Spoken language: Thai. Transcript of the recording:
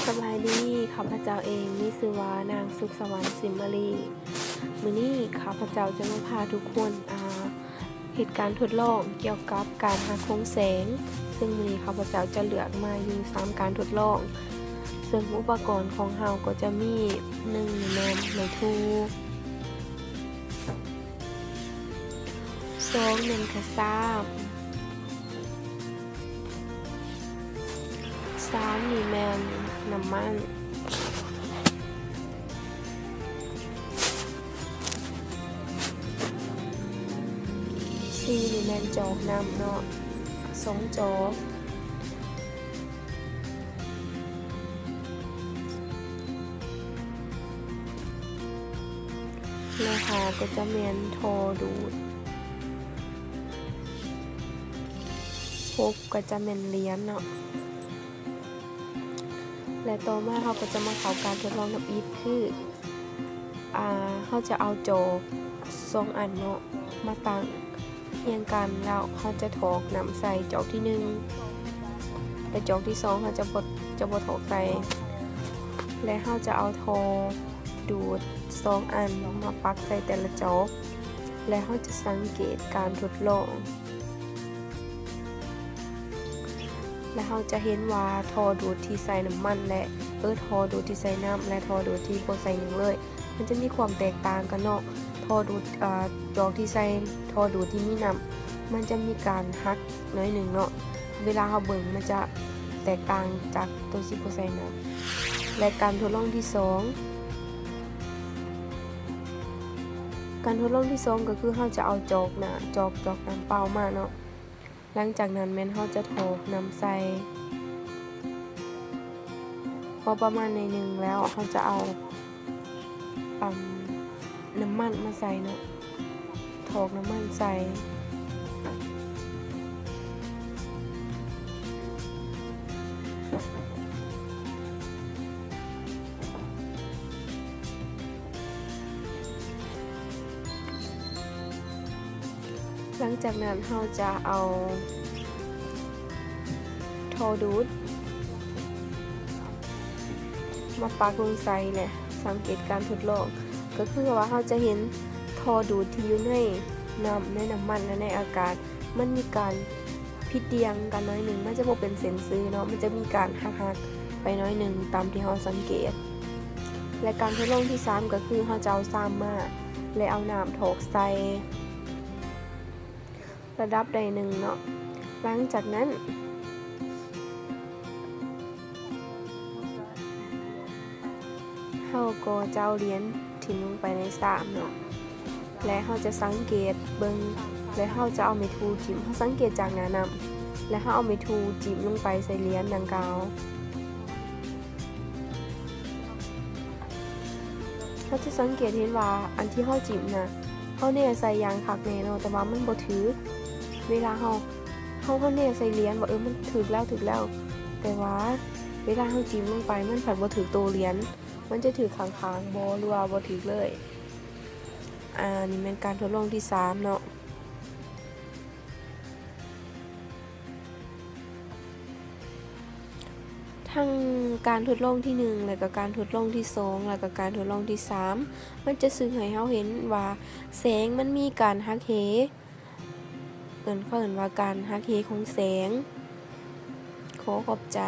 สบายดีข้าพเจ้าเองมีชื่อว่านางสุขสวรรค์สิมมาลีมื้อนี้ข้าพเจ้าจะมาพาทุกคนเหตุการณ์ทดลองเกี่ยวกับการหาโครงแสงซึ่งมื้อนี้ข้าพเจ้าจะเลือกมาอยู่3การทดลองซึ่งอุปกรณ์ของเราก็จะมี1แม่นไม้ถู2แม่นกระซ้า3นี่แม่นน้ำมัน4นี่แม่นจอกน้ำเนาะ2จอกแล้วก็จะแม่นท่อดูด6ก็จะแม่นเหรียญเนาะและต่อมาเราก็จะมาเข้าการทดลองกับอีกคือเราจะเอาจอก2อันเนาะมาตั้งเรียงกันแล้วเขาจะถอกน้ำใส่จอกที่1และจอกที่2เขาจะบ่ถอกใส่และเราจะเอาท่อดูด2อันมาปักใส่แต่ละจอกและเราจะสังเกตการทดลองและเราจะเห็นว่าท่อดูดที่ใส่น้ำมันและท่อดูดที่ใส่น้ำและท่อดูดที่บ่ใส่หยังเลยมันจะมีความแตกต่างกันเนาะท่อดูดจอกที่ใส่ท่อดูดที่มีน้ำมันจะมีการหักน้อยหนึ่งเนาะเวลาเราเบิ่งมันจะแตกต่างจากตัวที่บ่ใส่น้ำและการทดลองที่2การทดลองที่2ก็คือเราจะเอาจอกน้ำเปล่ามาเนาะหลังจากนั้นแม่นเราจะถอกน้ำใส่พอประมาณในนึงแล้วเราจะเอาน้ำมันมาใส่เนาะถอกน้ำมันใส่หลังจากนั้นเราจะเอาท่อดูดมาปักลงใส่แหละสังเกตการทดลองก็คือว่าเราจะเห็นท่อดูดที่อยู่ในน้ำมันและในอากาศมันมีการผิดเรียงกันน้อยหนึ่งมันจะบ่เป็นเส้นซื้อเนาะมันจะมีการหักไปน้อยหนึ่งตามที่เราสังเกตและการทดลองที่3ก็คือเราจะเอาซ้ำมาและเอาน้ำถอกใส่ระดับใดหนึ่งเนาะหลังจากนั้นเราก็จะเอาเหรียญทิ้งลงไปใน3เนาะและเราจะสังเกตเบิ่งและเราจะเอาไม้ถูจิ้มเราสังเกตจากหน้าน้ำและเราเอาไม้ถูจิ้มลงไปใส่เหรียญดังกล่าวเราจะสังเกตเห็นว่าอันที่เราจิ้มนะเราเนี่ยใส่ยางคักแน่เนาะแต่ว่ามันบ่ถือเวลาเราเนี่ยใส่เหรียญว่ามันถึกแล้วแต่ว่าเวลาเราจิ้มลงไปมันผัดบ่ถึกตัวเหรียญมันจะถือค้างๆบ่หรือว่าบ่ถึกเลยนี่เป็นการทดลองที่3เนาะทั้งการทดลองที่1แล้วก็การทดลองที่2แล้วก็การทดลองที่3มันจะสื่อให้เราเห็นว่าแสงมันมีการหักเหเขาเอิ้นว่าการหักเหของแสงขอขอบใจ